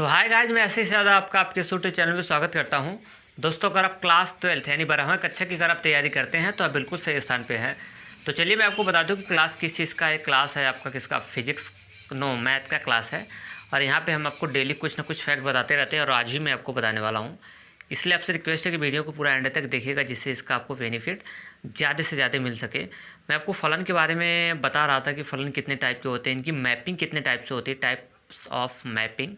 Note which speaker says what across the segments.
Speaker 1: सो hi guys, मैं ऐसे ही ज़्यादा आपके यूट्यूब चैनल में स्वागत करता हूं। दोस्तों, अगर आप क्लास 12 यानी 12वें कक्षा की अगर आप तैयारी करते हैं तो आप बिल्कुल सही स्थान पे हैं। तो चलिए मैं आपको बता दूं कि क्लास किस चीज़ का एक क्लास है। आपका किसका? फिजिक्स मैथ का क्लास है। और यहाँ पे हम आपको डेली कुछ ना कुछ फैक्ट बताते रहते हैं और आज भी मैं आपको बताने वाला हूँ। इसलिए आपसे रिक्वेस्ट है कि वीडियो को पूरा एंड तक देखिएगा, जिससे इसका आपको बेनिफिट ज़्यादा से ज़्यादा मिल सके। मैं आपको फलन के बारे में बता रहा था कि फलन कितने टाइप के होते हैं, इनकी मैपिंग कितने टाइप से होती है, टाइप्स ऑफ मैपिंग।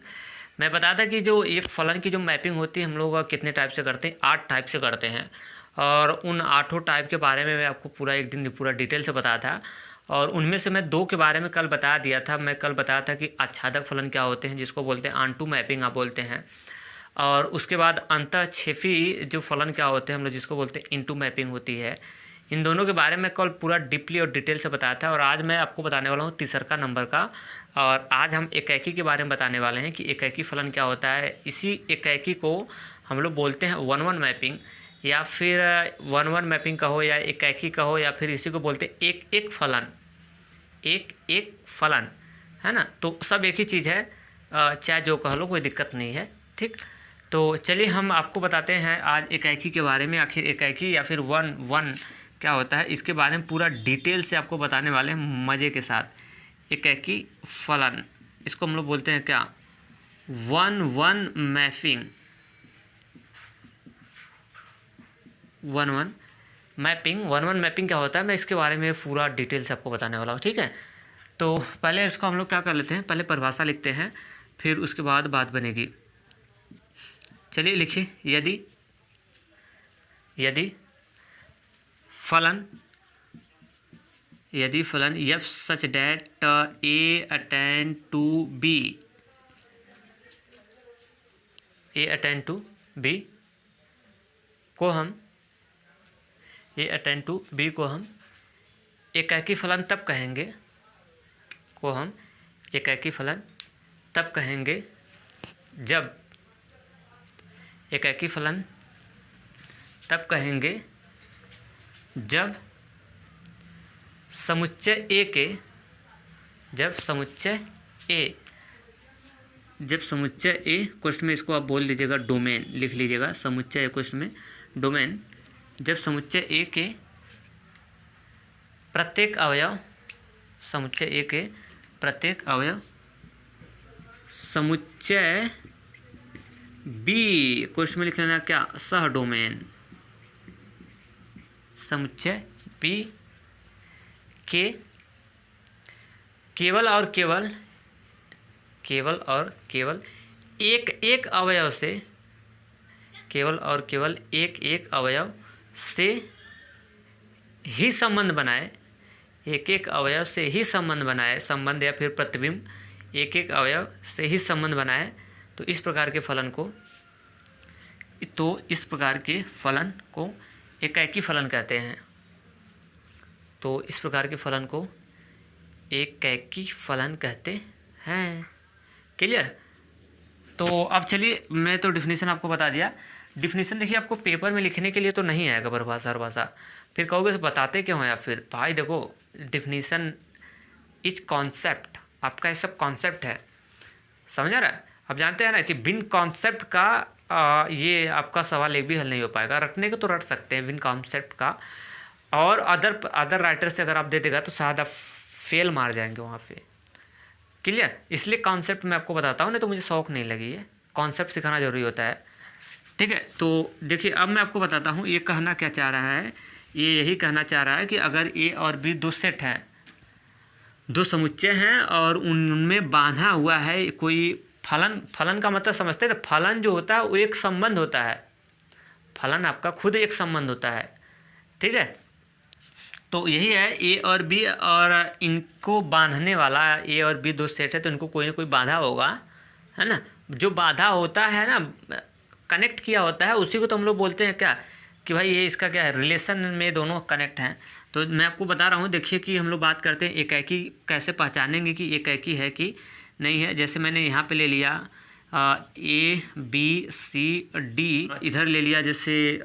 Speaker 1: मैं बताया था कि जो एक फलन की जो मैपिंग होती है हम लोग कितने टाइप से करते हैं, 8 टाइप से करते हैं। और उन 8 टाइप के बारे में मैं आपको पूरा एक दिन पूरा डिटेल से बताया था। और उनमें से मैं 2 के बारे में कल बता दिया था। मैं कल बताया था कि आच्छादक फलन क्या होते हैं, जिसको बोलते हैं ऑन टू मैपिंग आप बोलते हैं। और उसके बाद अंतःक्षेपी जो फलन क्या होते हैं हम लोग जिसको बोलते हैं इनटू मैपिंग होती है। इन दोनों के बारे में कल पूरा डीपली और डिटेल से बताया था। और आज मैं आपको बताने वाला हूँ तीसरा नंबर का। और आज हम एकाकी के बारे में बताने वाले हैं कि एकाकी फलन क्या होता है। इसी एकाकी को हम लोग बोलते हैं वन वन मैपिंग, या फिर वन वन मैपिंग कहो या एकाकी कहो, या फिर इसी को बोलते हैं एक एक फलन, एक एक फलन, है ना। तो सब एक ही चीज़ है, चाहे जो कह लो, कोई दिक्कत नहीं है, ठीक। तो चलिए हम आपको बताते हैं आज एकाकी के बारे में। आखिर एकाकी या फिर वन वन क्या होता है, इसके बारे में पूरा डिटेल से आपको बताने वाले हैं मज़े के साथ। एकाकी फलन, इसको हम लोग बोलते हैं क्या? One one mapping, one one mapping. One one mapping क्या होता है, मैं इसके बारे में पूरा डिटेल से आपको बताने वाला हूँ, ठीक है। तो पहले इसको हम लोग क्या कर लेते हैं, पहले परिभाषा लिखते हैं, फिर उसके बाद बात बनेगी। चलिए लिखिए, यदि फलन F such that A attend to B को हम एकाकी फलन तब कहेंगे जब समुच्चय ए क्वेश्चन में, इसको आप बोल लीजिएगा डोमेन, लिख लीजिएगा समुच्चय क्वेश्चन में डोमेन। जब समुच्चय ए के प्रत्येक अवयव, समुच्चय बी क्वेश्चन में लिख लेना क्या? सह डोमेन। समुच्चय बी के केवल और केवल एक एक अवयव से ही संबंध बनाए, संबंध या फिर प्रतिबिंब एक एक अवयव से ही संबंध बनाए, तो इस प्रकार के फलन को एकाकी फलन कहते हैं। तो इस प्रकार के फलन को एकाकी फलन कहते हैं। क्लियर? तो अब चलिए, मैं तो डिफिनीशन आपको बता दिया। डिफिनीशन देखिए, आपको पेपर में लिखने के लिए तो नहीं आएगा परिभाषा, फिर कहोगे बताते क्यों हैं आप? फिर भाई देखो, डिफिनीशन इज कॉन्सेप्ट, आपका ये सब कॉन्सेप्ट है, समझ रहा है। अब जानते हैं ना कि बिन कॉन्सेप्ट का ये आपका सवाल एक भी हल नहीं हो पाएगा। रटने को तो रट सकते हैं बिन कॉन्सेप्ट का, और अदर राइटर से अगर आप दे देगा तो शायद आप फेल मार जाएंगे वहाँ पे। क्लियर? इसलिए कॉन्सेप्ट मैं आपको बताता हूँ, नहीं तो मुझे शौक नहीं लगी है, कॉन्सेप्ट सिखाना जरूरी होता है, ठीक है। तो देखिए, अब मैं आपको बताता हूँ ये कहना क्या चाह रहा है। ये यही कहना चाह रहा है कि अगर ए और बी दो सेट हैं, दो समुच्चय हैं, और उनमें बांधा हुआ है कोई फलन का मतलब समझते हैं। फलन जो होता है वो एक संबंध होता है, फलन आपका खुद एक संबंध होता है, ठीक है। तो यही है ए और बी, और इनको बांधने वाला, ए और बी दो सेट है तो इनको कोई ना कोई बांधा होगा, है ना। जो बांधा होता है ना, कनेक्ट किया होता है, उसी को तो हम लोग बोलते हैं क्या, कि भाई ये इसका क्या है, रिलेशन में दोनों कनेक्ट हैं। तो मैं आपको बता रहा हूँ, देखिए कि हम लोग बात करते हैं एकाकी कैसे पहचानेंगे कि एकाकी है कि नहीं है। जैसे मैंने यहाँ पे ले लिया ए बी सी डी, इधर ले लिया जैसे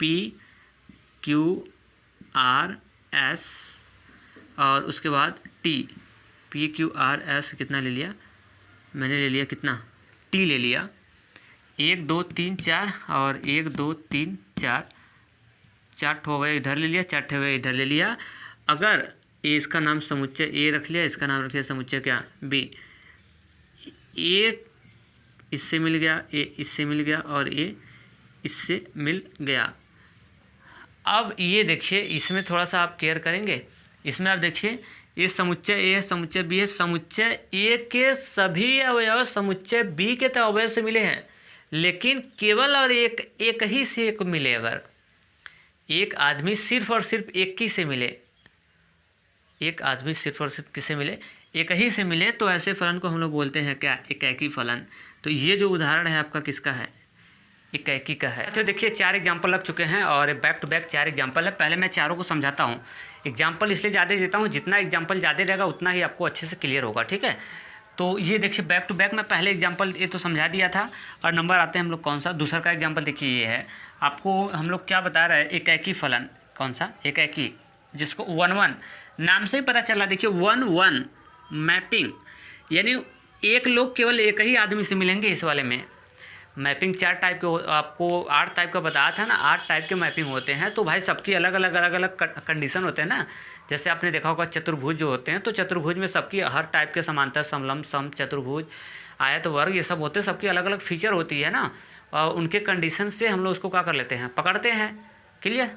Speaker 1: पी क्यू आर एस, और उसके बाद T, P Q R S कितना ले लिया मैंने, ले लिया कितना टी ले लिया, 1 2 3 4 और 1 2 3 4, 4 ठो अवयव इधर ले लिया, 4 ठो अवयव इधर ले लिया। अगर ए इसका नाम समुच्चय ए रख लिया, इसका नाम रख लिया समुच्चय क्या बी, ए इससे मिल गया, ए इससे मिल गया और ए इससे मिल गया। अब ये देखिए इसमें थोड़ा सा आप केयर करेंगे, इसमें आप देखिए ये समुच्चय ए है, समुच्चय बी है, समुच्चय ए के सभी अवयव समुच्चय बी के तो अवयव से मिले हैं, लेकिन केवल और एक ही से एक मिले। अगर एक आदमी सिर्फ और सिर्फ एक ही से मिले, एक आदमी सिर्फ और सिर्फ किससे मिले, एक ही से मिले, तो ऐसे फलन को हम लोग बोलते हैं क्या, एकाकी फलन। तो ये जो उदाहरण है आपका किसका है, एकाकी का है। तो देखिए 4 एग्जाम्पल लग चुके हैं और बैक टू बैक 4 एग्जाम्पल है। पहले मैं चारों को समझाता हूँ। एग्जाम्पल इसलिए ज़्यादा देता हूँ, जितना एग्जाम्पल ज़्यादा रहेगा उतना ही आपको अच्छे से क्लियर होगा, ठीक है। तो ये देखिए बैक टू बैक मैं पहले एग्जाम्पल ये तो समझा दिया था, और नंबर आते हैं हम लोग कौन सा, दूसरा का एग्जाम्पल देखिए ये है। आपको हम लोग क्या बता रहे हैं, एकाकी फलन। कौन सा, एकाकी, जिसको 1 नाम से ही पता चला। देखिए 1 मैपिंग, यानी एक लोग केवल एक ही आदमी से मिलेंगे। इस वाले में मैपिंग 4 टाइप के, आपको 8 टाइप का बताया था ना, 8 टाइप के मैपिंग होते हैं। तो भाई सबकी अलग अलग कंडीशन होते हैं ना। जैसे आपने देखा होगा चतुर्भुज जो होते हैं, तो चतुर्भुज में सबकी हर टाइप के समांतर, समलंब, सम, चतुर्भुज, आयत, वर्ग, ये सब होते हैं। सबकी अलग अलग फीचर होती है ना, और उनके कंडीशन से हम लोग उसको क्या कर लेते हैं, पकड़ते हैं। क्लियर,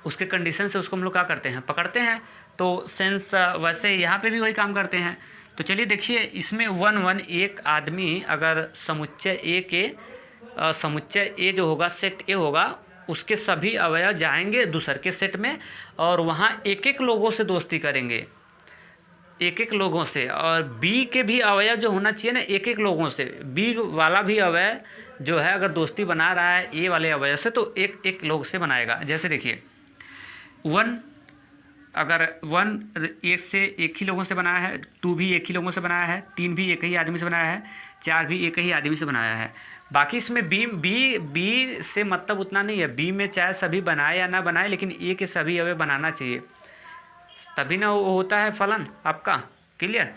Speaker 1: उसके कंडीशन से उसको हम लोग क्या करते हैं, पकड़ते हैं। तो सेंस वैसे यहाँ पे भी वही काम करते हैं। तो चलिए देखिए इसमें 1 एक आदमी अगर समुच्चय ए के समुच्चय ए जो होगा, सेट ए होगा, उसके सभी अवयव जाएंगे दूसर के सेट में, और वहाँ एक एक लोगों से दोस्ती करेंगे, एक एक लोगों से। और बी के भी अवयव जो होना चाहिए ना, एक एक लोगों से। बी वाला भी अवयव जो है अगर दोस्ती बना रहा है ए वाले अवयव से, तो एक एक लोग से बनाएगा। जैसे देखिए 1 अगर 1 एक से एक ही लोगों से बनाया है, 2 भी एक ही लोगों से बनाया है, 3 भी एक ही आदमी से बनाया है, 4 भी एक ही आदमी से बनाया है। बाकी इसमें बी से मतलब उतना नहीं है। बी में चाहे सभी बनाए या ना बनाए, लेकिन ए के सभी अवयव बनाना चाहिए, तभी ना वो होता है फलन आपका। क्लियर,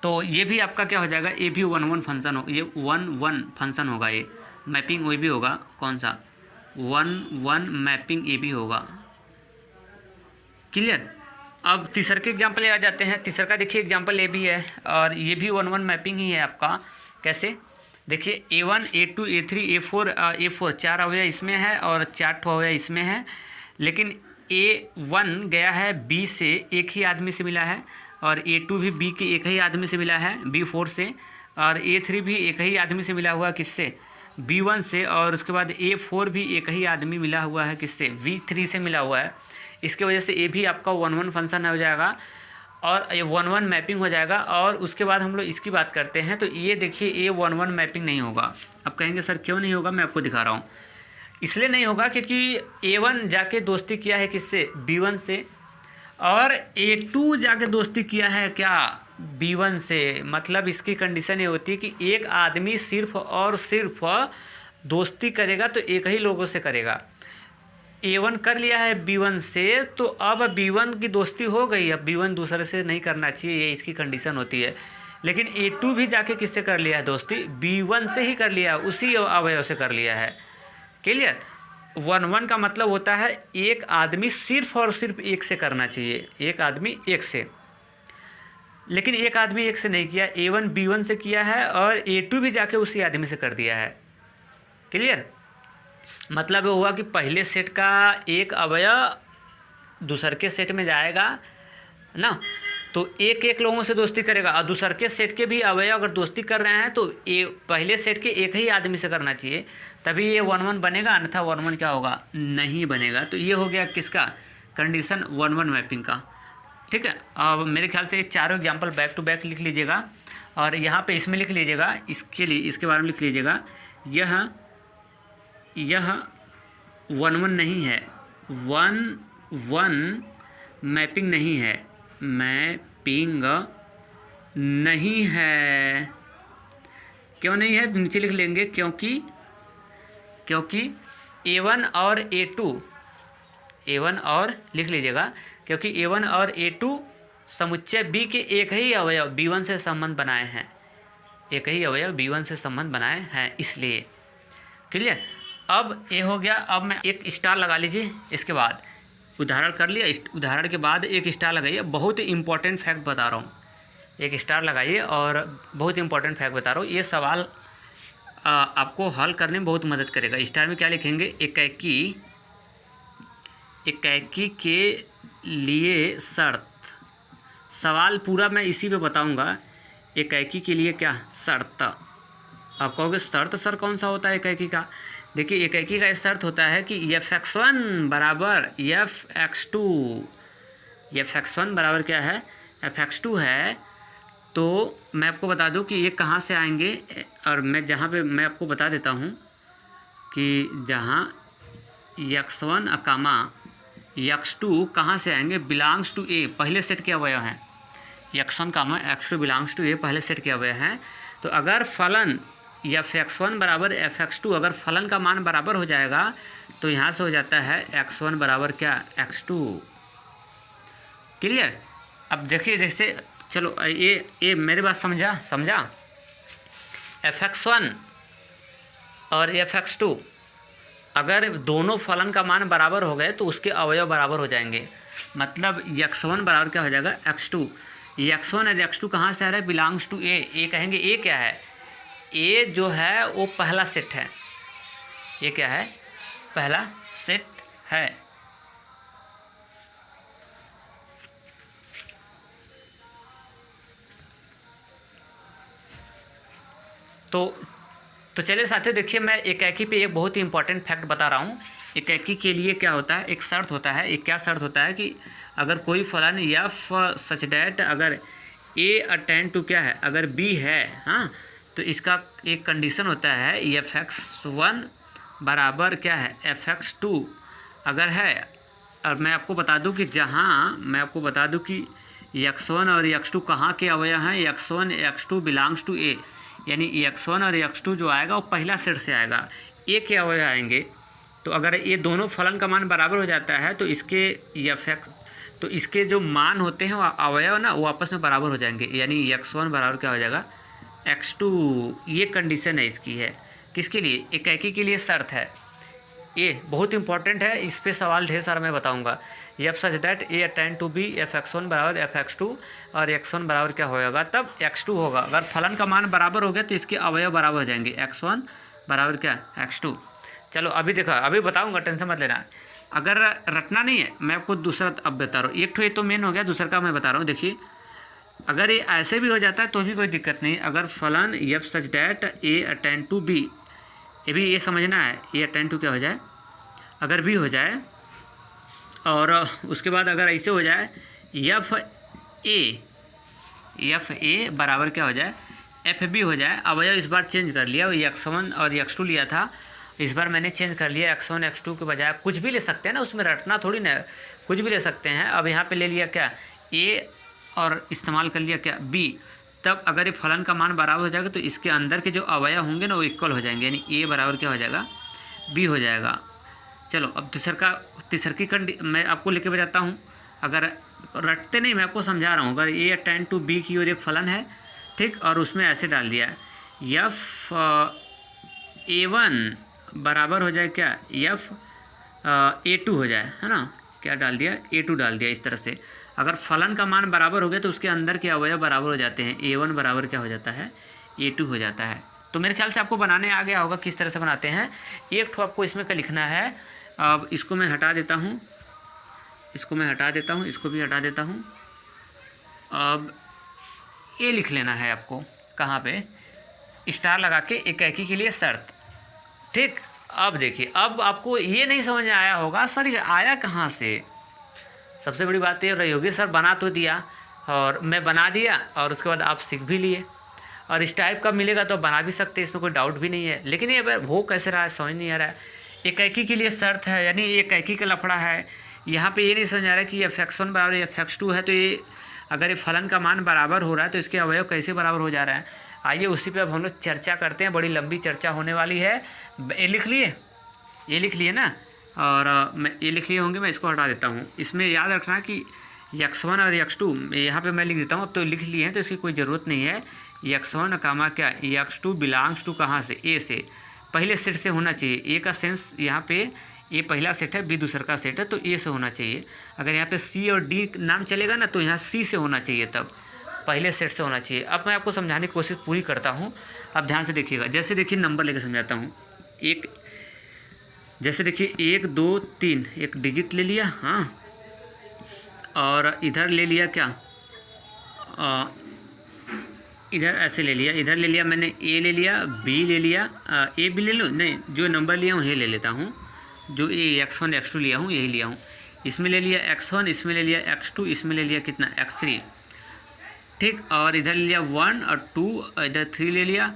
Speaker 1: तो ये भी आपका क्या हो जाएगा, ये भी 1 फंक्शन हो, ये 1 फंक्शन होगा। ये मैपिंग वो भी होगा, कौन सा, 1 मैपिंग ये भी होगा। क्लियर, अब तीसरे के एग्जाम्पल आ जाते हैं। तीसरा का देखिए एग्जाम्पल ए भी है, और ये भी 1 मैपिंग ही है आपका। कैसे, देखिए A1 A2 A3 A4 4 अवयव इसमें है और 4 ठो अवयव इसमें है। लेकिन A1 गया है B से, एक ही आदमी से मिला है, और A2 भी B के एक ही आदमी से मिला है B4 से, और A3 भी एक ही आदमी से मिला हुआ है किससे, B1 से, और उसके बाद A4 भी एक ही आदमी मिला हुआ है किससे, V3 से मिला हुआ है। इसके वजह से ए भी आपका 1 फंक्शन हो जाएगा, और ये 1 मैपिंग हो जाएगा। और उसके बाद हम लोग इसकी बात करते हैं, तो ये देखिए ये 1 मैपिंग नहीं होगा। अब कहेंगे सर क्यों नहीं होगा, मैं आपको दिखा रहा हूँ। इसलिए नहीं होगा क्योंकि A1 जाके दोस्ती किया है किससे, B1 से, और A2 जाके दोस्ती किया है क्या, B1 से। मतलब इसकी कंडीशन ये होती है कि एक आदमी सिर्फ और सिर्फ दोस्ती करेगा तो एक ही लोगों से करेगा। A1 कर लिया है B1 से, तो अब B1 की दोस्ती हो गई। अब B1 दूसरे से नहीं करना चाहिए, ये इसकी कंडीशन होती है। लेकिन A2 भी जाके किससे कर लिया है दोस्ती, B1 से ही कर लिया, उसी अवयव से कर लिया है। क्लियर, 1 का मतलब होता है एक आदमी सिर्फ और सिर्फ एक से करना चाहिए, एक आदमी एक से। लेकिन एक आदमी एक से नहीं किया, A1 B1 से किया है, और A2 भी जाके उसी आदमी से कर दिया है। क्लियर, मतलब हुआ कि पहले सेट का एक अवयव दूसर के सेट में जाएगा ना, तो एक एक लोगों से दोस्ती करेगा, और दूसर के सेट के भी अवयव अगर दोस्ती कर रहे हैं तो ये पहले सेट के एक ही आदमी से करना चाहिए, तभी ये 1 बनेगा, अन्यथा 1 क्या होगा, नहीं बनेगा। तो ये हो गया किसका, कंडीशन 1 मैपिंग का। ठीक है, अब मेरे ख्याल से चारों एग्जाम्पल बैक टू बैक लिख लीजिएगा, और यहाँ पे इसमें लिख लीजिएगा, इसके लिए इसके बारे में लिख लीजिएगा। यह 1 नहीं है, 1 मैपिंग नहीं है, मैपिंग नहीं है। क्यों नहीं है, नीचे लिख लेंगे, क्योंकि A1 और A2 लिख लीजिएगा, क्योंकि A1 और A2 समुच्चय बी के एक ही अवयव B1 से संबंध बनाए हैं, एक ही अवयव B1 से संबंध बनाए हैं, इसलिए। क्लियर। अब ये हो गया। अब मैं एक स्टार लगा लीजिए। इसके बाद उदाहरण कर लिया, उदाहरण के बाद एक स्टार लगाइए। बहुत इंपॉर्टेंट फैक्ट बता रहा हूँ, एक स्टार लगाइए और बहुत इंपॉर्टेंट फैक्ट बता रहा हूँ। ये सवाल आपको हल करने में बहुत मदद करेगा। स्टार में क्या लिखेंगे? इक्याकी के लिए शर्त। सवाल पूरा मैं इसी पे बताऊंगा। इक्याकी के लिए क्या शर्त? आप कहोगे शर्त सर कौन सा होता है इक्याकी का? देखिए इक्याकी का शर्त होता है कि f(x1) बराबर f(x2). f(x1) बराबर क्या है? f(x2) है। तो मैं आपको बता दूं कि ये कहाँ से आएंगे, और मैं आपको बता देता हूँ कि जहाँ x1 अकामा x2 कहाँ से आएंगे? बिलोंग्स टू ए, पहले सेट के अवयव हैं। x1 comma x2 belongs to ए, पहले सेट के अवयव हैं। तो अगर फलन f(x1) बराबर f(x2), अगर फलन का मान बराबर हो जाएगा तो यहाँ से हो जाता है x1 बराबर क्या? x2। क्लियर। अब देखिए, जैसे चलो ये मेरी बात समझा f(x1) और f(x2) अगर दोनों फलन का मान बराबर हो गए तो उसके अवयव बराबर हो जाएंगे। मतलब x1 बराबर क्या हो जाएगा? x2। x1 और x2 कहाँ से आ रहा है? बिलोंग्स टू ए। ए कहेंगे ए क्या है? ए जो है वो पहला सेट है। ये क्या है? पहला सेट है। तो चलिए साथियों, देखिए मैं इक्याकी पे एक बहुत ही इंपॉर्टेंट फैक्ट बता रहा हूँ। इक्याकी के लिए क्या होता है? एक शर्त होता है। एक क्या शर्त होता है कि अगर कोई फलन f सच डैट अगर a अटेंड टू क्या है? अगर b है, हाँ, तो इसका एक कंडीशन होता है f(x1) बराबर क्या है? f(x2) अगर है। और मैं आपको बता दूं कि x1 और x2 कहाँ के अवयव हैं? x1 x2 बिलोंग्स टू ए, यानी x1 और x2 जो आएगा वो पहला सेट से आएगा, ए के अवयव आएंगे। तो अगर ये दोनों फलन का मान बराबर हो जाता है तो इसके जो मान होते हैं वो अवयव ना वो आपस में बराबर हो जाएंगे, यानी x1 बराबर क्या हो जाएगा? x2। ये कंडीशन है इसकी, है किसके लिए? इक्याकी के लिए शर्त है। ये बहुत इंपॉर्टेंट है, इस पे सवाल ढेर सारा मैं बताऊंगा। f such that a attend to b f(x1) बराबर f(x2) और x1 बराबर क्या होगा? तब x2 होगा। अगर फलन का मान बराबर हो गया तो इसके अवयव बराबर हो जाएंगे। x1 बराबर क्या? x2। चलो अभी देखो, अभी बताऊंगा, टेंशन मत लेना। अगर रटना नहीं है, मैं आपको दूसरा अब बता रहा हूँ। एक तो ये तो मेन हो गया, दूसरा का मैं बता रहा हूँ। देखिए अगर ये ऐसे भी हो जाता है तो भी कोई दिक्कत नहीं। अगर फलन f such that a attend to b, ये भी ये समझना है, a अटेंड टू क्या हो जाए? अगर b हो जाए, और उसके बाद अगर ऐसे हो जाए f a बराबर क्या हो जाए? f b हो जाए। अवयव इस बार चेंज कर लिया, x1 और x2 लिया था, इस बार मैंने चेंज कर लिया, x1 x2 के बजाय कुछ भी ले सकते हैं ना, उसमें रटना थोड़ी ना, कुछ भी ले सकते हैं। अब यहाँ पे ले लिया क्या? a और इस्तेमाल कर लिया क्या? b। तब अगर ये फलन का मान बराबर हो जाएगा तो इसके अंदर के जो अवयव होंगे ना वो इक्वल हो जाएंगे, यानी a बराबर क्या हो जाएगा? b हो जाएगा। चलो अब तीसर की मैं आपको लेके बजाता हूँ। अगर रटते नहीं, मैं आपको समझा रहा हूँ। अगर a अटेंड टू b की ओर एक फलन है, ठीक, और उसमें ऐसे डाल दिया है a1 बराबर हो जाए क्या? a2 हो जाए, है ना? क्या डाल दिया? a2 डाल दिया। इस तरह से अगर फलन का मान बराबर हो गया तो उसके अंदर के अवयव बराबर हो जाते हैं। a1 बराबर क्या हो जाता है? a2 हो जाता है। तो मेरे ख्याल से आपको बनाने आ गया होगा किस तरह से बनाते हैं। एक तो आपको इसमें क्या लिखना है? अब इसको मैं हटा देता हूँ, इसको भी हटा देता हूँ। अब ये लिख लेना है आपको, कहाँ पे? स्टार लगा के इक्याकी के लिए शर्त, ठीक। अब देखिए, अब आपको ये नहीं समझ में आया होगा सर ये आया कहाँ से। सबसे बड़ी बात ये रही होगी सर बना तो दिया और मैं बना दिया और उसके बाद आप सीख भी लिए, और इस टाइप का मिलेगा तो बना भी सकते, इसमें कोई डाउट भी नहीं है। लेकिन ये हो कैसे रहा है समझ नहीं आ रहा है। इक्याकी के लिए शर्त है, यानी इक्याकी का लफड़ा है। यहाँ पे ये नहीं समझ आ रहा है कि f(x1) बराबर f(x2) है, तो ये अगर ये फलन का मान बराबर हो रहा है तो इसके अवयव कैसे बराबर हो जा रहा है। आइए उसी पे अब हम लोग चर्चा करते हैं, बड़ी लंबी चर्चा होने वाली है। ये लिख लिए ना, और मैं ये लिख लिए होंगे, मैं इसको हटा देता हूँ। इसमें याद रखना कि x1 और x2 यहाँ पे मैं लिख देता हूँ, अब तो लिख लिए हैं तो इसकी कोई ज़रूरत नहीं है। x1 कामा क्या, x2 बिलोंग्स टू कहाँ से, ए से, पहले सेट से होना चाहिए। ए का सेंस यहाँ पे ए पहला सेट है, बी दूसरा का सेट है, तो ए से होना चाहिए। अगर यहाँ पे सी और डी नाम चलेगा ना तो यहाँ सी से होना चाहिए, तब पहले सेट से होना चाहिए। अब मैं आपको समझाने की कोशिश पूरी करता हूँ, अब ध्यान से देखिएगा। जैसे देखिए नंबर लेकर समझाता हूँ। एक जैसे देखिए 1 2 3 एक डिजिट ले लिया, हाँ, और इधर ले लिया क्या, इधर ऐसे ले लिया, इधर ले लिया मैंने ए ले लिया, बी ले लिया, ए भी ले लूँ, नहीं जो नंबर लिया हूँ ये ले लेता हूँ, जो ये x1 x2 लिया हूँ यही लिया हूँ। इसमें ले लिया x1, इसमें ले लिया x2, इसमें ले लिया कितना x3, ठीक, और इधर ले लिया 1 और 2, इधर 3 ले लिया,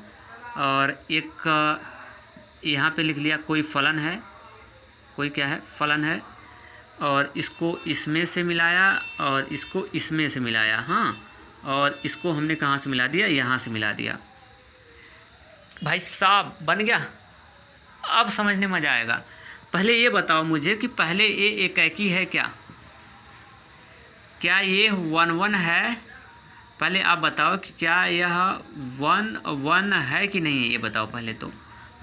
Speaker 1: और एक यहाँ पे लिख लिया कोई फलन है, कोई क्या है, फलन है, और इसको इसमें से मिलाया और इसको इसमें से मिलाया, हाँ, और इसको हमने कहाँ से मिला दिया, यहाँ से मिला दिया। भाई साहब बन गया। अब समझने मज़ा आएगा। पहले ये बताओ मुझे कि पहले ये एकाकी है क्या, क्या ये 1 1 है? पहले आप बताओ कि क्या यह 1 1 है कि नहीं है, ये बताओ पहले तो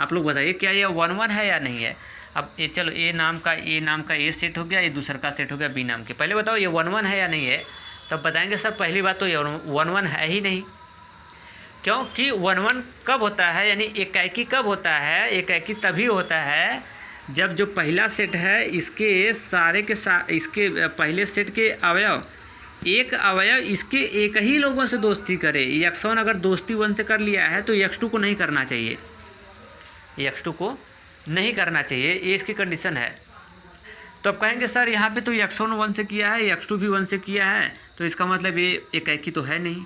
Speaker 1: आप लोग बताइए, क्या यह 1 1 है या नहीं है। अब ये चलो ए नाम का ए सेट हो गया, ये दूसरा का सेट हो गया बी नाम के। पहले बताओ ये 1 1 है या नहीं है, तब बताएंगे सर पहली बात तो ये 1 1 है ही नहीं, क्योंकि 1 1 कब होता है, यानी एकाकी कब होता है, एकाकी तभी होता है जब जो पहला सेट है इसके सारे के इसके पहले सेट के अवयव, एक अवयव इसके एक ही लोगों से दोस्ती करे। x1 अगर दोस्ती 1 से कर लिया है तो x2 को नहीं करना चाहिए, x2 को नहीं करना चाहिए, ये इसकी कंडीशन है। तो अब कहेंगे सर यहाँ पे तो x1 1 से किया है, x2 भी 1 से किया है, तो इसका मतलब ये एकाकी तो है नहीं।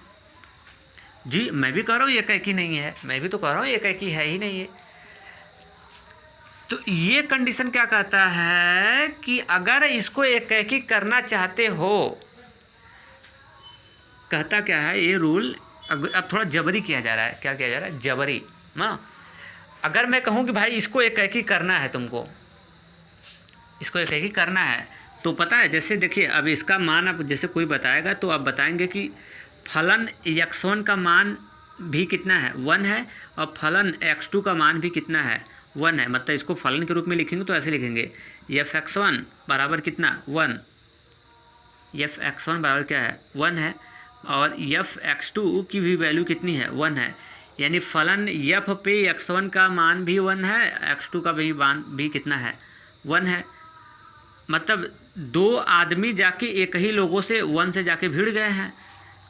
Speaker 1: जी मैं भी कह रहा हूँ ये एकाकी नहीं है, मैं भी तो कह रहा हूँ ये एकाकी है ही नहीं है। तो ये कंडीशन क्या कहता है कि अगर इसको एकाकी करना चाहते हो, कहता क्या है ये रूल, अब थोड़ा जबरी किया जा रहा है, क्या किया जा रहा है, जबरी। हाँ, अगर मैं कहूँ कि भाई इसको एकाकी करना है, तुमको इसको एकाकी करना है, तो पता है जैसे देखिए अब इसका मान आप जैसे कोई बताएगा तो आप बताएंगे कि फलन x1 का मान भी कितना है, 1 है, और फलन x2 का मान भी कितना है, 1 है। मतलब इसको फलन के रूप में लिखेंगे तो ऐसे लिखेंगे f(x1) बराबर कितना, 1, f(x1) बराबर क्या है, 1 है, और f(x2) की भी वैल्यू कितनी है, 1 है। यानी फलन f पे x1 का मान भी 1 है, x2 का भी मान भी कितना है, 1 है। मतलब दो आदमी जाके एक ही लोगों से 1 से जाके भिड़ गए हैं,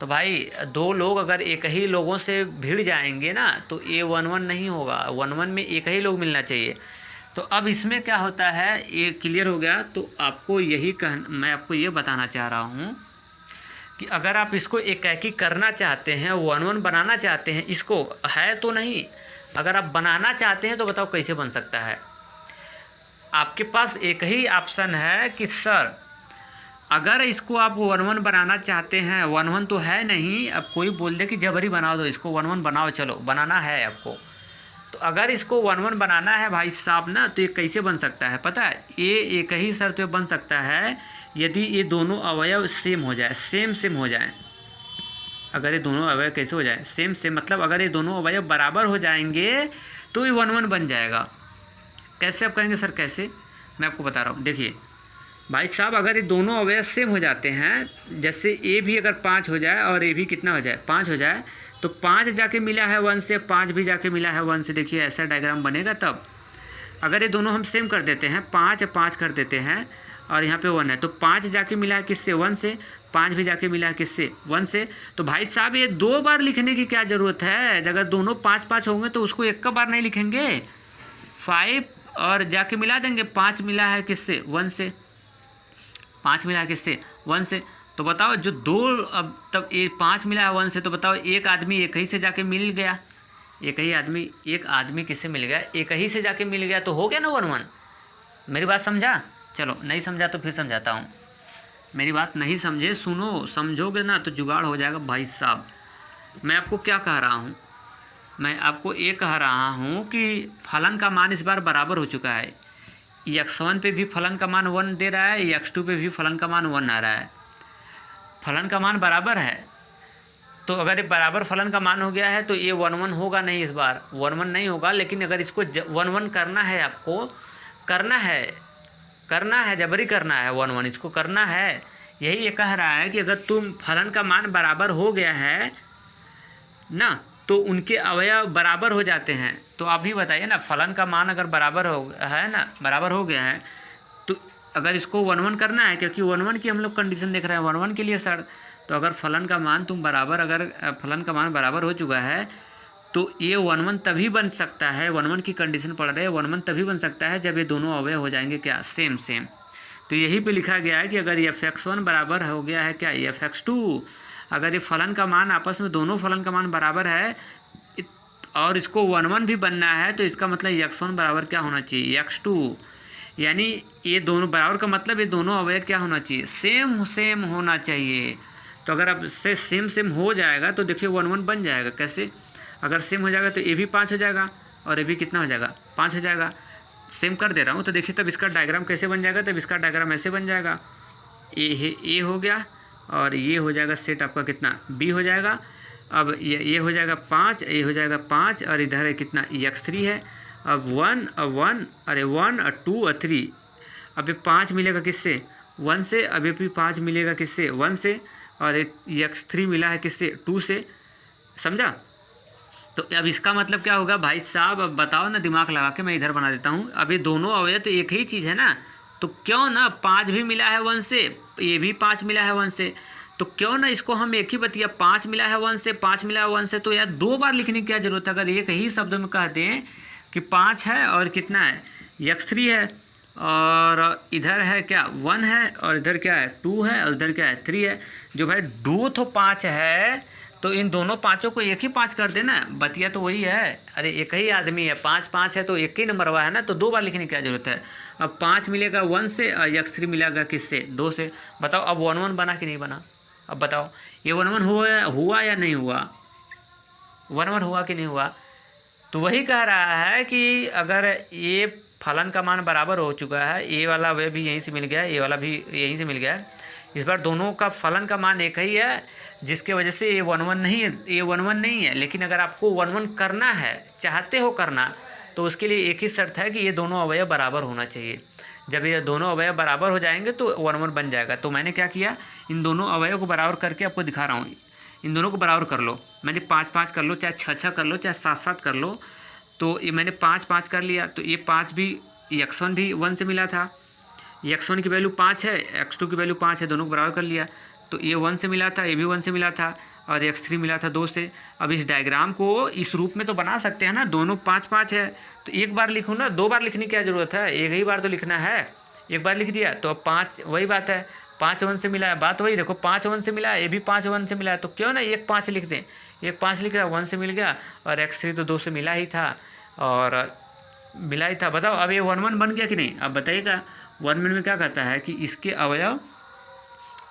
Speaker 1: तो भाई दो लोग अगर एक ही लोगों से भिड़ जाएंगे ना तो ये 1 1 नहीं होगा, 1 1 में एक ही लोग मिलना चाहिए। तो अब इसमें क्या होता है, ये क्लियर हो गया। तो आपको यही मैं आपको ये बताना चाह रहा हूँ कि अगर आप इसको एकाकी करना चाहते हैं, 1 1 बनाना चाहते हैं, इसको है तो नहीं, अगर आप बनाना चाहते हैं तो बताओ कैसे बन सकता है। आपके पास एक ही ऑप्शन है कि सर अगर इसको आप 1 1 बनाना चाहते हैं, 1 1 तो है नहीं, अब कोई बोल दे कि जबरी बना दो इसको, 1 1 बनाओ, चलो बनाना है आपको। तो अगर इसको 1 1 बनाना है भाई साहब ना, तो ये कैसे बन सकता है पता है, ये एक ही शर्त पे बन सकता है यदि ये दोनों अवयव सेम हो जाए, सेम हो जाए। अगर ये दोनों अवयव कैसे हो जाए, सेम, मतलब अगर ये दोनों अवयव बराबर हो जाएंगे तो ये 1 1 बन जाएगा। कैसे आप कहेंगे सर कैसे, मैं आपको बता रहा हूँ। देखिए भाई साहब अगर ये दोनों अवयव सेम हो जाते हैं, जैसे ए भी अगर 5 हो जाए और ए भी कितना हो जाए, 5 हो जाए, तो 5 जाके मिला है 1 से, 5 भी जाके मिला है 1 से, देखिए ऐसा डायग्राम बनेगा। तब अगर ये दोनों हम सेम कर देते हैं, 5 5 कर देते हैं और यहाँ पे 1 है, तो 5 जाके मिला है किससे, 1 से, 5 भी जाके मिला है किससे, 1 से। तो भाई साहब ये 2 बार लिखने की क्या ज़रूरत है, अगर दोनों 5 5 होंगे तो उसको एक का बार नहीं लिखेंगे, 5 और जाके मिला देंगे, 5 मिला है किससे, 1 से, 5 मिला है किससे, 1 से। तो बताओ जो दो, अब तब ये 5 मिला है 1 से, तो बताओ एक आदमी एक ही से जाके मिल गया, एक आदमी किससे मिल गया, एक ही से जाके मिल गया, तो हो गया ना 1 1। मेरी बात समझा, चलो नहीं समझा तो फिर समझाता हूँ। मेरी बात नहीं समझे, सुनो, समझोगे ना तो जुगाड़ हो जाएगा भाई साहब। मैं आपको क्या कह रहा हूँ, मैं आपको ये कह रहा हूँ कि फलन का मान इस बार बराबर हो चुका है, x1 पे भी फलन का मान 1 दे रहा है, x2 पे भी फलन का मान 1 आ रहा है। फलन का मान बराबर है, तो अगर ये बराबर फलन का मान हो गया है तो ये 1 1 होगा नहीं, इस बार 1 1 नहीं होगा। लेकिन अगर इसको 1 1 करना है, आपको करना है जबरी करना है 1 1 इसको करना है। यही ये कह रहा है कि अगर तुम फलन का मान बराबर हो गया है ना तो उनके अवयव बराबर हो जाते हैं। तो आप भी बताइए ना, फलन का मान अगर बराबर हो गया है तो अगर इसको 1 1 करना है, क्योंकि 1 1 की हम लोग कंडीशन देख रहे हैं, 1 1 के लिए सर। तो अगर फलन का मान फलन का मान बराबर हो चुका है तो ये 1 1 तभी बन सकता है, 1 1 की कंडीशन पढ़ रहे हैं, 1 1 तभी बन सकता है जब ये दोनों अवयव हो जाएंगे क्या, सेम। तो यही पे लिखा गया है कि अगर f(x1) बराबर हो गया है क्या f(x2), अगर ये फलन का मान आपस में दोनों फलन का मान बराबर है और इसको 1 1 भी बनना है तो इसका मतलब x1 बराबर क्या होना चाहिए, x2। यानी ये दोनों बराबर का मतलब ये दोनों अवयव क्या होना चाहिए, सेम होना चाहिए। तो अगर अब से सेम हो जाएगा तो देखिए 1 1 बन जाएगा। कैसे, अगर सेम हो जाएगा तो ये भी 5 हो जाएगा और ये भी कितना हो जाएगा, 5 हो जाएगा। सेम कर दे रहा हूँ तो देखिए तब इसका डायग्राम कैसे बन जाएगा, तब इसका डायग्राम ऐसे बन जाएगा, ए हो गया और ये हो जाएगा सेट आपका कितना, बी हो जाएगा। अब ये हो जाएगा 5, ये हो जाएगा 5 और इधर है कितना, x3 है। अब 1 अरे 1 और 2 और 3, अब ये 5 मिलेगा किससे, 1 से। अब ये भी 5 मिलेगा किससे, 1 से। और x3 मिला है किससे, 2 से। समझा। तो अब इसका मतलब क्या होगा भाई साहब, अब बताओ ना, दिमाग लगा के मैं इधर बना देता हूँ। अब ये दोनों अवयव तो एक ही चीज़ है ना, तो क्यों ना 5 भी मिला है 1 से, ये भी 5 मिला है 1 से, तो क्यों ना इसको हम एक ही बतिया 5 मिला है 1 से, 5 मिला है 1 से, तो यार 2 बार लिखने की क्या जरूरत है। अगर एक ही शब्द में कहते हैं कि 5 है और कितना है, x3 है और इधर है क्या 1 है और इधर क्या है 2 है और इधर क्या है 3 है। जो भाई 2 तो 5 है तो इन दोनों पाँचों को एक ही 5 कर देना, बतिया तो वही है। अरे एक ही आदमी है, 5 है तो एक ही नंबर हुआ है ना, तो 2 बार लिखने की क्या जरूरत है। अब 5 मिलेगा 1 से और x3 मिलेगा किससे, 2 से। बताओ अब 1 1 बना कि नहीं बना, अब बताओ ये 1 1 हुआ या नहीं हुआ, 1 1 हुआ कि नहीं हुआ। तो वही कह रहा है कि अगर ये फलन का मान बराबर हो चुका है, ये वाला वे भी यहीं से मिल गया, ये वाला भी यहीं से मिल गया, इस बार दोनों का फलन का मान एक ही है, जिसके वजह से ये 1 1 नहीं है, ये 1 1 नहीं है। लेकिन अगर आपको 1 1 करना है, चाहते हो करना, तो उसके लिए एक ही शर्त है कि ये दोनों अवयव बराबर होना चाहिए। जब ये दोनों अवयव बराबर हो जाएंगे तो 1 1 बन जाएगा। तो मैंने क्या किया, इन दोनों अवयव को बराबर करके आपको दिखा रहा हूँ। इन दोनों को बराबर कर लो, मैंने 5 कर लो, चाहे 6 कर लो, चाहे 7 कर लो। तो ये मैंने 5 कर लिया, तो ये 5 भी x1 भी 1 से मिला था, x1 की वैल्यू 5 है, x2 की वैल्यू 5 है, दोनों को बराबर कर लिया। तो ये 1 से मिला था, ये भी 1 से मिला था और x3 मिला था 2 से। अब इस डायग्राम को इस रूप में तो बना सकते हैं ना, दोनों 5 है, तो एक बार लिखूँ ना, 2 बार लिखने की क्या ज़रूरत है, एक ही बार तो लिखना है। एक बार लिख दिया तो अब 5, वही बात है, 5 1 से मिला है, बात वही, देखो 5 1 से मिला है, ये भी 5 1 से मिला है, तो क्यों ना एक 5 लिख दें। एक 5 लिख रहा, 1 से मिल गया और x3 तो 2 से मिला ही था बताओ अब ये 1 1 बन गया कि नहीं। अब बताइएगा 1 1 में क्या कहता है कि इसके अवयव,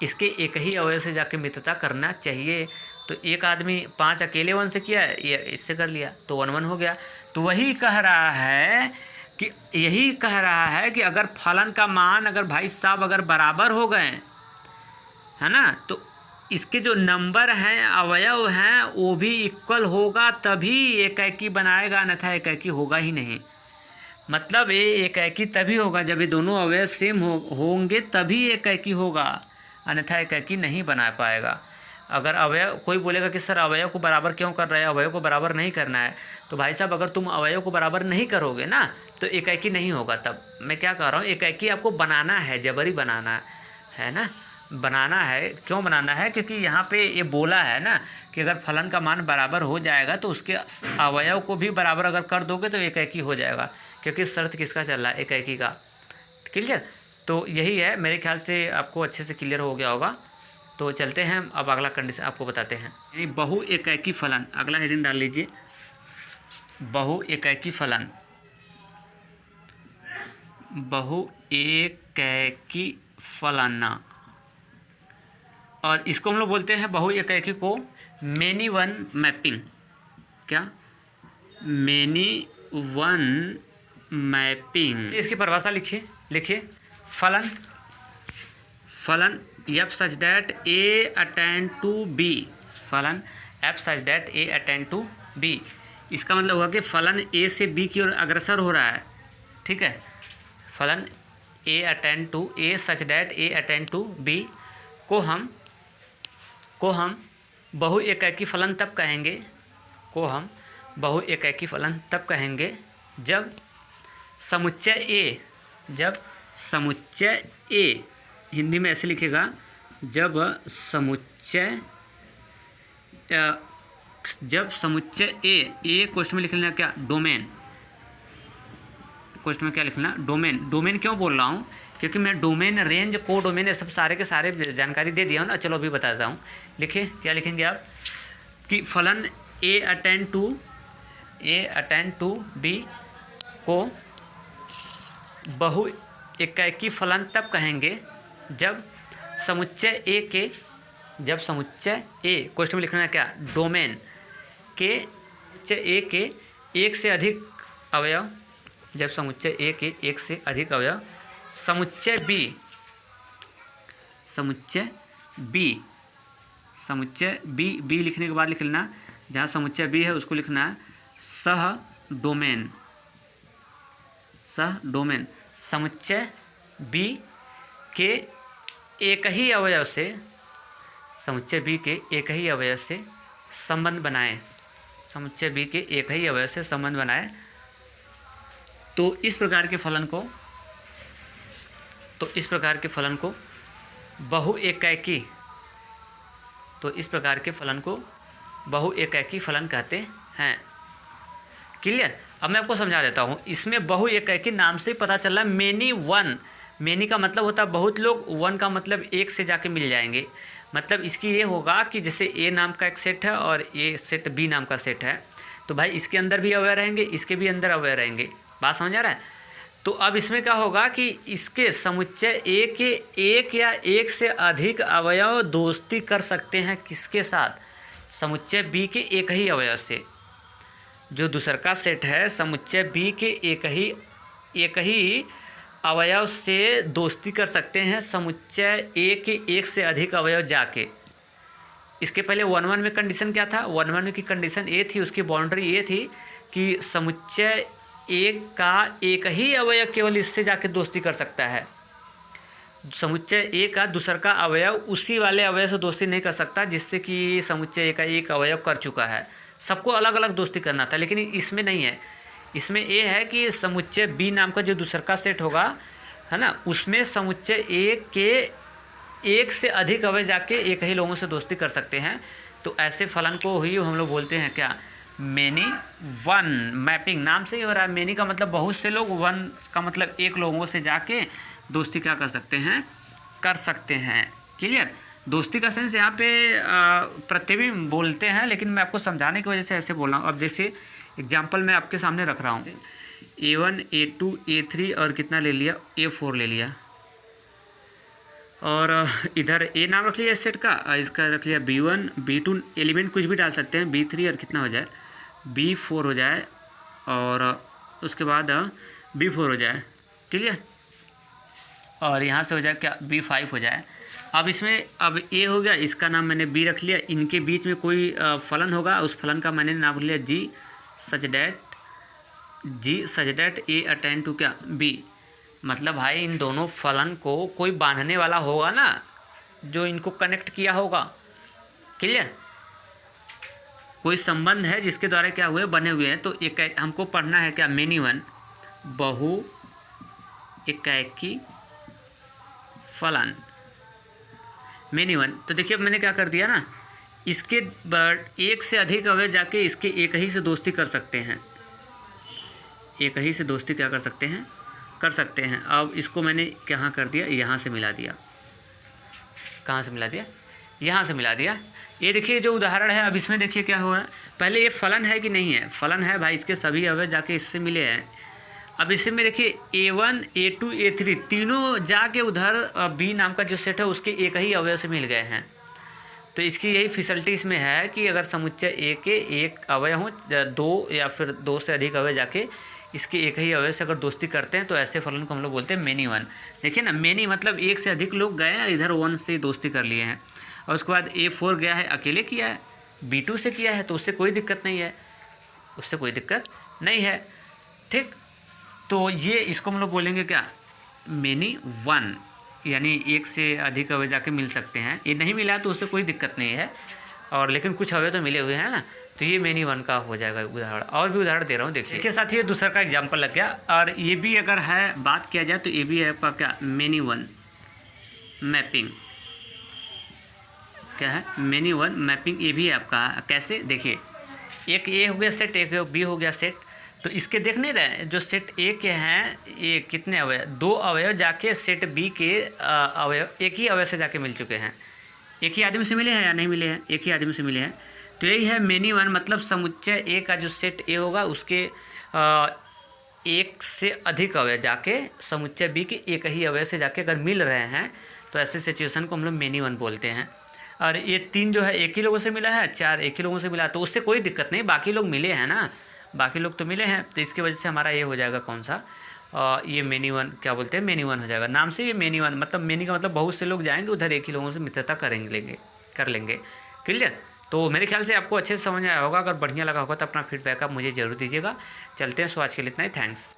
Speaker 1: इसके एक ही अवयव से जाके मित्रता करना चाहिए। तो एक आदमी 5 अकेले 1 से किया, ये इससे कर लिया, तो 1 1 हो गया। तो वही कह रहा है कि यही कह रहा है कि अगर फलन का मान अगर भाई साहब अगर बराबर हो गए, है ना, तो इसके जो नंबर हैं, अवयव हैं, वो भी इक्वल होगा तभी एकाकी बनाएगा, अन्यथा एकाकी होगा ही नहीं। मतलब ये एकाकी तभी होगा जब ये दोनों अवयव सेम होंगे तभी एकाकी होगा, अन्यथा एकाकी नहीं बना पाएगा। अगर अवयव, कोई बोलेगा कि सर अवयव को बराबर क्यों कर रहे हैं, अवयव को बराबर नहीं करना है, तो भाई साहब अगर तुम अवयव को बराबर नहीं करोगे ना तो एकाकी नहीं होगा। तब मैं क्या कह रहा हूँ, एकाकी आपको बनाना है, जबरी बनाना है ना, बनाना है। क्यों बनाना है, क्योंकि यहाँ पे ये बोला है ना कि अगर फलन का मान बराबर हो जाएगा तो उसके अवयव को भी बराबर अगर कर दोगे तो एकाकी हो जाएगा, क्योंकि शर्त किसका चल रहा है, एकाकी का। क्लियर। तो यही है, मेरे ख्याल से आपको अच्छे से क्लियर हो गया होगा। तो चलते हैं अब अगला कंडीशन आपको बताते हैं, यानी बहु एकाकी फलन। अगला हेडिंग डाल लीजिए, बहु एकाकी फलन, बहु एकाकी फलन। और इसको हम लोग बोलते हैं बहु एकाकी को मेनी वन मैपिंग। क्या, मेनी वन मैपिंग। इसकी परिभाषा लिखिए, फलन F such that A attend to B, फलन F such that A attend to B, इसका मतलब हुआ कि फलन ए से बी की ओर अग्रसर हो रहा है, ठीक है। फलन A attend to A such that A attend to B को हम बहु एकाकी फलन तब कहेंगे, बहु एकाकी फलन तब कहेंगे जब समुच्चय ए, हिंदी में ऐसे लिखेगा, जब समुच्चय ए क्वेश्चन में लिख लेना क्या, डोमेन, क्वेश्चन में क्या लिखना, डोमेन क्यों बोल रहा हूँ, क्योंकि मैं डोमेन, रेंज, को डोमेन, ये सब सारे के सारे जानकारी दे दिया हूँ ना। चलो अभी बताता हूँ। लिखिए, क्या लिखेंगे आप कि फलन ए अटेंड टू बी को बहु एकाकी फलन तब कहेंगे जब समुच्चय ए, क्वेश्चन में लिखना है क्या, डोमेन के एक से अधिक अवयव, जब समुच्चय ए के एक से अधिक अवयव, समुच्चय बी लिखने के बाद लिख लेना, जहाँ समुच्चय बी है उसको लिखना है सह डोमेन, समुच्चय बी के एक ही अवयव से, संबंध बनाए, तो इस प्रकार के फलन को बहु एकाकी फलन कहते हैं। क्लियर। अब मैं आपको समझा देता हूँ। इसमें बहु एकाकी नाम से ही पता चल रहा है। मेनी का मतलब होता है बहुत लोग, वन का मतलब एक से जाके मिल जाएंगे। मतलब इसकी ये होगा कि जैसे ए नाम का एक सेट है और ए सेट बी नाम का सेट है, तो भाई इसके अंदर भी अवयव रहेंगे, इसके भी अंदर अवयव रहेंगे। बात समझ आ रहा है। तो अब इसमें क्या होगा कि इसके समुच्चय ए के एक या एक से अधिक अवयव दोस्ती कर सकते हैं। किसके साथ? समुच्चय बी के एक ही अवयव से। जो दूसर का सेट है समुच्चय बी के एक ही अवयव से दोस्ती कर सकते हैं समुच्चय ए के एक से अधिक अवयव जाके। इसके पहले 1-1 में कंडीशन क्या था? 1-1 में की कंडीशन ए थी, उसकी बाउंड्री ये थी कि समुच्चय एक का एक ही अवयव केवल इससे जाके दोस्ती कर सकता है। समुच्चय ए का दूसर का अवयव उसी वाले अवयव से दोस्ती नहीं कर सकता जिससे कि समुच्चय ए का एक अवयव कर चुका है। सबको अलग अलग दोस्ती करना था, लेकिन इसमें नहीं है। इसमें ये है कि समुच्चय बी नाम का जो दूसर का सेट होगा, है ना, उसमें समुच्चय ए के एक से अधिक अवयव जाके एक ही लोगों से दोस्ती कर सकते हैं। तो ऐसे फलन को ही हम लोग बोलते हैं क्या? Many one. मैपिंग नाम से ही हो रहा है। मेनी का मतलब बहुत से लोग, वन का मतलब एक लोगों से जाके दोस्ती क्या कर सकते हैं? कर सकते हैं। क्लियर? दोस्ती का सेंस यहाँ पे प्रतिबिंब बोलते हैं, लेकिन मैं आपको समझाने की वजह से ऐसे बोल रहा हूँ। अब जैसे एग्जाम्पल मैं आपके सामने रख रहा हूँ, A1 A2 A3 और कितना ले लिया? A4 ले लिया। और इधर ए नाम रख लिया इस सेट का, इसका रख लिया B1 B2, एलिमेंट कुछ भी डाल सकते हैं, B3 और कितना हो जाए? B4 हो जाए, और उसके बाद B4 हो जाए। क्लियर? और यहाँ से हो जाए क्या? B5 हो जाए। अब इसमें अब ए हो गया, इसका नाम मैंने बी रख लिया। इनके बीच में कोई फलन होगा, उस फलन का मैंने नाम रख लिया G such that A attend to क्या? बी। मतलब भाई इन दोनों फलन को कोई बांधने वाला होगा ना, जो इनको कनेक्ट किया होगा। क्लियर? कोई संबंध है जिसके द्वारा क्या हुए? बने हुए हैं। तो एक हमको पढ़ना है क्या? मेनी वन, बहु एकाकी फलन, मेनी वन। तो देखिए अब मैंने क्या कर दिया ना, इसके एक से अधिक अवयव जाके इसके एक ही से दोस्ती कर सकते हैं। एक ही से दोस्ती क्या कर सकते हैं? कर सकते हैं। अब इसको मैंने कहाँ कर दिया? यहाँ से मिला दिया। कहाँ से मिला दिया? यहाँ से मिला दिया। ये देखिए जो उदाहरण है, अब इसमें देखिए क्या हो रहा है। पहले ये फलन है कि नहीं है? फलन है भाई, इसके सभी अवयव जाके इससे मिले हैं। अब इसमें देखिए A1 A2 A3 तीनों जाके उधर बी नाम का जो सेट है उसके एक ही अवयव से मिल गए हैं। तो इसकी यही फैसिलिटी इसमें है कि अगर समुच्चय ए के एक अवयव हो, दो या फिर दो से अधिक अवयव जाके इसके एक ही अवयव से अगर दोस्ती करते हैं तो ऐसे फलन को हम लोग बोलते हैं मेनी वन। देखिए ना, मेनी मतलब एक से अधिक लोग गए हैं इधर वन से दोस्ती कर लिए हैं, और उसके बाद A4 गया है अकेले किया है, B2 से किया है तो उससे कोई दिक्कत नहीं है, उससे कोई दिक्कत नहीं है। ठीक, तो ये इसको हम लोग बोलेंगे क्या, मेनी वन, यानी एक से अधिक अवयव जाके मिल सकते हैं। ये नहीं मिला तो उससे कोई दिक्कत नहीं है, और लेकिन कुछ अवयव तो मिले हुए हैं ना, तो ये मेनी वन का हो जाएगा उदाहरण। और भी उदाहरण दे रहा हूँ, देखिए साथ ही दूसरा का एग्जाम्पल लग गया। और ये भी अगर है बात किया जाए तो ये भी है आपका क्या, मेनी वन मैपिंग। क्या है, मेनी वन मैपिंग, ये भी है आपका। कैसे, देखिए एक ए हो गया सेट, एक बी हो गया सेट, तो इसके देख नहीं रहे जो सेट ए के हैं ये कितने अवयव, 2 अवयव जाके सेट बी के अवयव एक ही अवयव से जाके मिल चुके हैं। एक ही आदमी से मिले हैं या नहीं मिले हैं, एक ही आदमी से मिले हैं, तो यही है मेनी वन। मतलब समुच्चय ए का जो सेट ए होगा उसके एक से अधिक अवयव जाके समुच्चय बी के एक ही अवयव से जाके अगर मिल रहे हैं तो ऐसे सिचुएशन को हम लोग मेनी वन बोलते हैं। और ये 3 जो है एक ही लोगों से मिला है, 4 एक ही लोगों से मिला, तो उससे कोई दिक्कत नहीं, बाकी लोग मिले हैं ना, बाकी लोग तो मिले हैं, तो इसकी वजह से हमारा ये हो जाएगा कौन सा, ये मेनी वन, क्या बोलते हैं, मेनी वन हो जाएगा। नाम से ये मेनी वन, मतलब मेनी का मतलब बहुत से लोग जाएंगे उधर एक ही लोगों से मित्रता कर लेंगे। क्लियर? तो मेरे ख्याल से आपको अच्छे से समझ आया होगा। अगर बढ़िया लगा होगा तो अपना फीडबैक आप मुझे ज़रूर दीजिएगा। चलते हैं, सो आज के लिए इतना ही, थैंक्स।